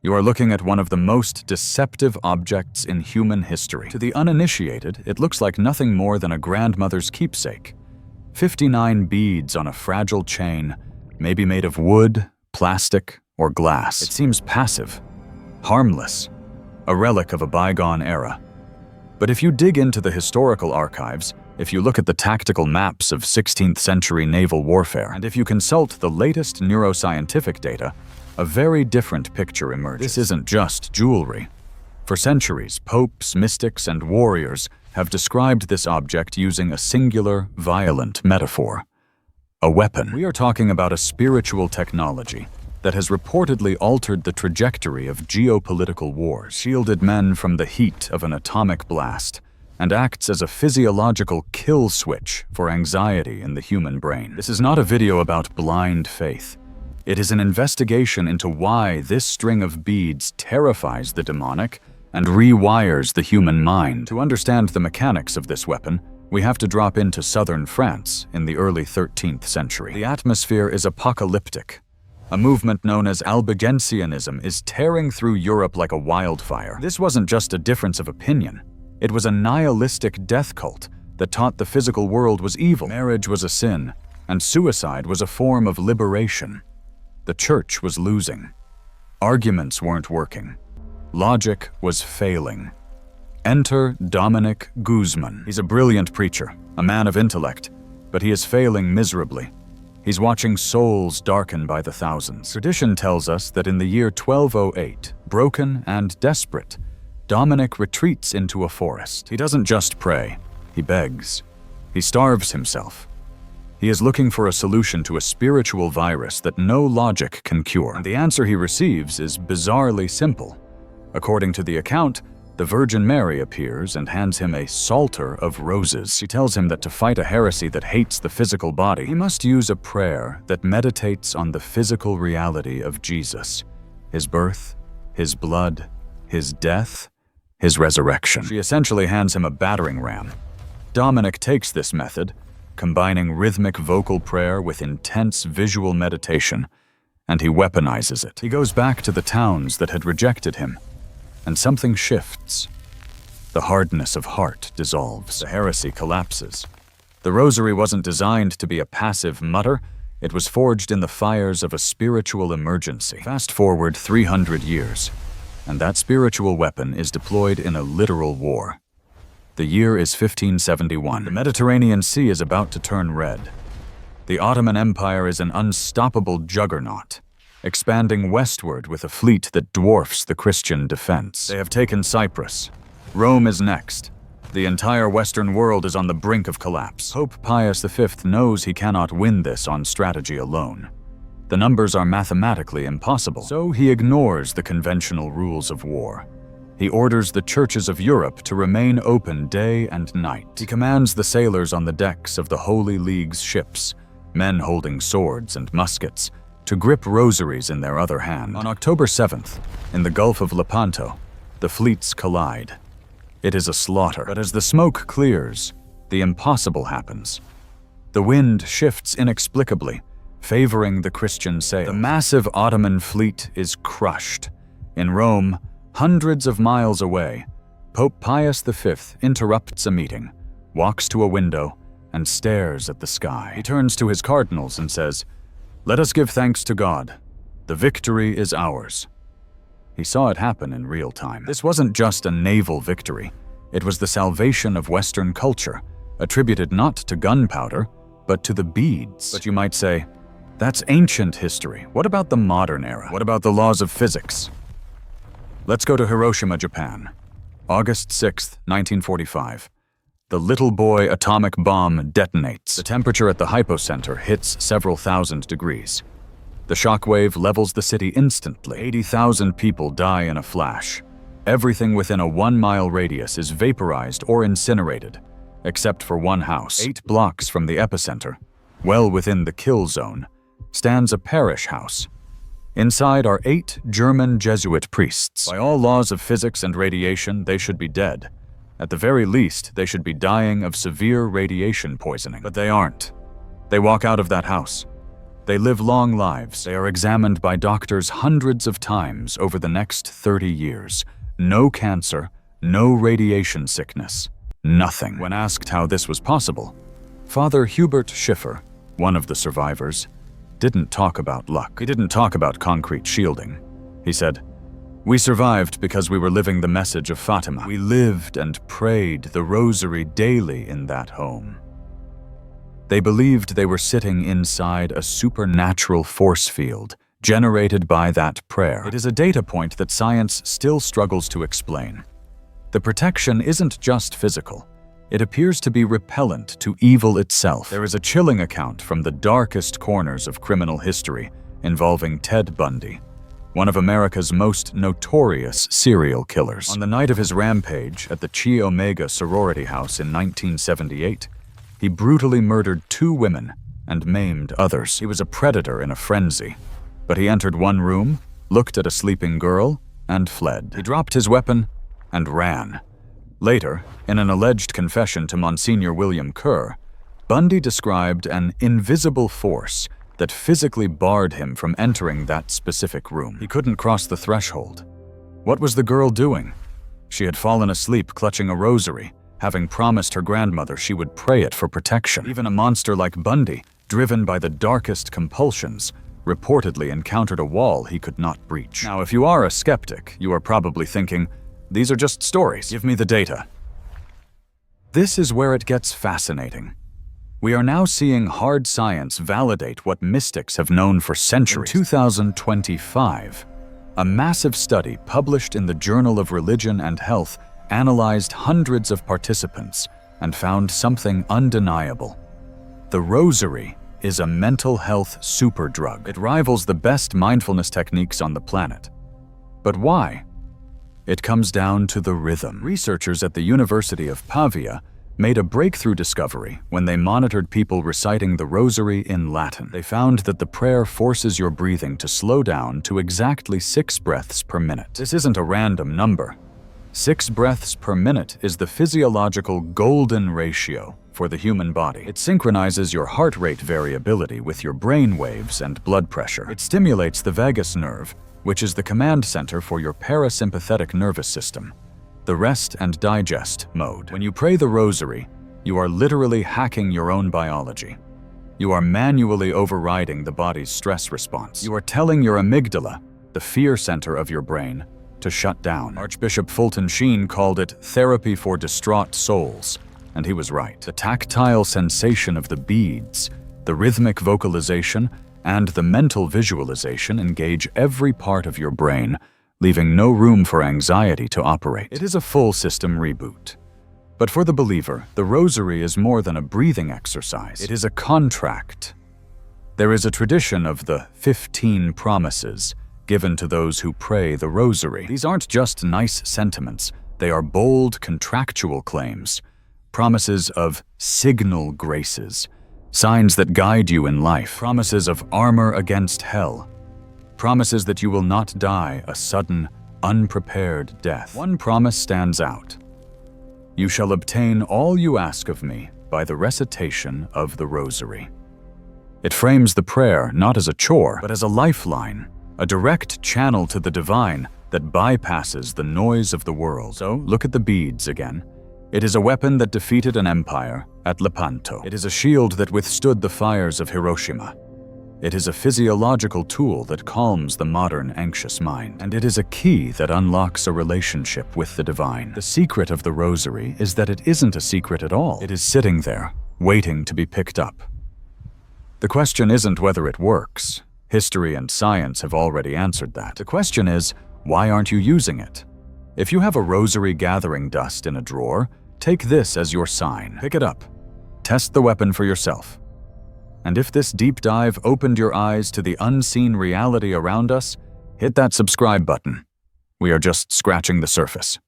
You are looking at one of the most deceptive objects in human history. To the uninitiated, it looks like nothing more than a grandmother's keepsake. 59 beads on a fragile chain, maybe made of wood, plastic, or glass. It seems passive, harmless, a relic of a bygone era. But if you dig into the historical archives, if you look at the tactical maps of 16th century naval warfare, and if you consult the latest neuroscientific data, a very different picture emerges. This isn't just jewelry. For centuries, popes, mystics, and warriors have described this object using a singular, violent metaphor: a weapon. We are talking about a spiritual technology that has reportedly altered the trajectory of geopolitical wars, shielded men from the heat of an atomic blast, and acts as a physiological kill switch for anxiety in the human brain. This is not a video about blind faith. It is an investigation into why this string of beads terrifies the demonic and rewires the human mind. To understand the mechanics of this weapon, we have to drop into southern France in the early 13th century. The atmosphere is apocalyptic. A movement known as Albigensianism is tearing through Europe like a wildfire. This wasn't just a difference of opinion. It was a nihilistic death cult that taught the physical world was evil, marriage was a sin, and suicide was a form of liberation. The church was losing. Arguments weren't working. Logic was failing. Enter Dominic Guzman. He's a brilliant preacher, a man of intellect, but he is failing miserably. He's watching souls darken by the thousands. Tradition tells us that in the year 1208, broken and desperate, Dominic retreats into a forest. He doesn't just pray, he begs. He starves himself. He is looking for a solution to a spiritual virus that no logic can cure. And the answer he receives is bizarrely simple. According to the account, the Virgin Mary appears and hands him a psalter of roses. She tells him that to fight a heresy that hates the physical body, he must use a prayer that meditates on the physical reality of Jesus, his birth, his blood, his death, his resurrection. She essentially hands him a battering ram. Dominic takes this method, combining rhythmic vocal prayer with intense visual meditation, and he weaponizes it. He goes back to the towns that had rejected him, and something shifts. The hardness of heart dissolves. The heresy collapses. The Rosary wasn't designed to be a passive mutter. It was forged in the fires of a spiritual emergency. Fast forward 300 years, and that spiritual weapon is deployed in a literal war. The year is 1571. The Mediterranean Sea is about to turn red. The Ottoman Empire is an unstoppable juggernaut, expanding westward with a fleet that dwarfs the Christian defense. They have taken Cyprus. Rome is next. The entire Western world is on the brink of collapse. Pope Pius V knows he cannot win this on strategy alone. The numbers are mathematically impossible, so he ignores the conventional rules of war. He orders the churches of Europe to remain open day and night. He commands the sailors on the decks of the Holy League's ships, men holding swords and muskets, to grip rosaries in their other hand. On October 7th, in the Gulf of Lepanto, the fleets collide. It is a slaughter, but as the smoke clears, the impossible happens. The wind shifts inexplicably, favoring the Christian sail. The massive Ottoman fleet is crushed. In Rome, hundreds of miles away, Pope Pius V interrupts a meeting, walks to a window, and stares at the sky. He turns to his cardinals and says, "Let us give thanks to God. The victory is ours." He saw it happen in real time. This wasn't just a naval victory. It was the salvation of Western culture, attributed not to gunpowder, but to the beads. But you might say, that's ancient history. What about the modern era? What about the laws of physics? Let's go to Hiroshima, Japan. August 6th, 1945. The little boy atomic bomb detonates. The temperature at the hypocenter hits several thousand degrees. The shockwave levels the city instantly. 80,000 people die in a flash. Everything within a 1-mile radius is vaporized or incinerated, except for one house. 8 blocks from the epicenter, well within the kill zone, stands a parish house. Inside are 8 German Jesuit priests. By all laws of physics and radiation, they should be dead. At the very least, they should be dying of severe radiation poisoning. But they aren't. They walk out of that house. They live long lives. They are examined by doctors hundreds of times over the next 30 years. No cancer, no radiation sickness, nothing. When asked how this was possible, Father Hubert Schiffer, one of the survivors, didn't talk about luck. He didn't talk about concrete shielding. He said, "We survived because we were living the message of Fatima. We lived and prayed the Rosary daily in that home." They believed they were sitting inside a supernatural force field generated by that prayer. It is a data point that science still struggles to explain. The protection isn't just physical. It appears to be repellent to evil itself. There is a chilling account from the darkest corners of criminal history involving Ted Bundy, one of America's most notorious serial killers. On the night of his rampage at the Chi Omega sorority house in 1978, he brutally murdered 2 women and maimed others. He was a predator in a frenzy, but he entered one room, looked at a sleeping girl, and fled. He dropped his weapon and ran. Later, in an alleged confession to Monsignor William Kerr, Bundy described an invisible force that physically barred him from entering that specific room. He couldn't cross the threshold. What was the girl doing? She had fallen asleep clutching a rosary, having promised her grandmother she would pray it for protection. Even a monster like Bundy, driven by the darkest compulsions, reportedly encountered a wall he could not breach. Now, if you are a skeptic, you are probably thinking, these are just stories. Give me the data. This is where it gets fascinating. We are now seeing hard science validate what mystics have known for centuries. In 2025, a massive study published in the Journal of Religion and Health analyzed hundreds of participants and found something undeniable. The Rosary is a mental health superdrug. It rivals the best mindfulness techniques on the planet. But why? It comes down to the rhythm. Researchers at the University of Pavia made a breakthrough discovery when they monitored people reciting the Rosary in Latin. They found that the prayer forces your breathing to slow down to exactly 6 breaths per minute. This isn't a random number. 6 breaths per minute is the physiological golden ratio for the human body. It synchronizes your heart rate variability with your brain waves and blood pressure. It stimulates the vagus nerve, which is the command center for your parasympathetic nervous system, the rest and digest mode. When you pray the Rosary, you are literally hacking your own biology. You are manually overriding the body's stress response. You are telling your amygdala, the fear center of your brain, to shut down. Archbishop Fulton Sheen called it therapy for distraught souls, and he was right. The tactile sensation of the beads, the rhythmic vocalization, and the mental visualization engage every part of your brain, leaving no room for anxiety to operate. It is a full system reboot. But for the believer, the Rosary is more than a breathing exercise. It is a contract. There is a tradition of the 15 promises given to those who pray the Rosary. These aren't just nice sentiments. They are bold contractual claims, promises of signal graces, signs that guide you in life, promises of armor against hell, promises that you will not die a sudden, unprepared death. One promise stands out. You shall obtain all you ask of me by the recitation of the Rosary. It frames the prayer not as a chore, but as a lifeline, a direct channel to the divine that bypasses the noise of the world. So, look at the beads again. It is a weapon that defeated an empire at Lepanto. It is a shield that withstood the fires of Hiroshima. It is a physiological tool that calms the modern anxious mind. And it is a key that unlocks a relationship with the divine. The secret of the Rosary is that it isn't a secret at all. It is sitting there, waiting to be picked up. The question isn't whether it works. History and science have already answered that. The question is, why aren't you using it? If you have a Rosary gathering dust in a drawer, take this as your sign. Pick it up. Test the weapon for yourself. And if this deep dive opened your eyes to the unseen reality around us, hit that subscribe button. We are just scratching the surface.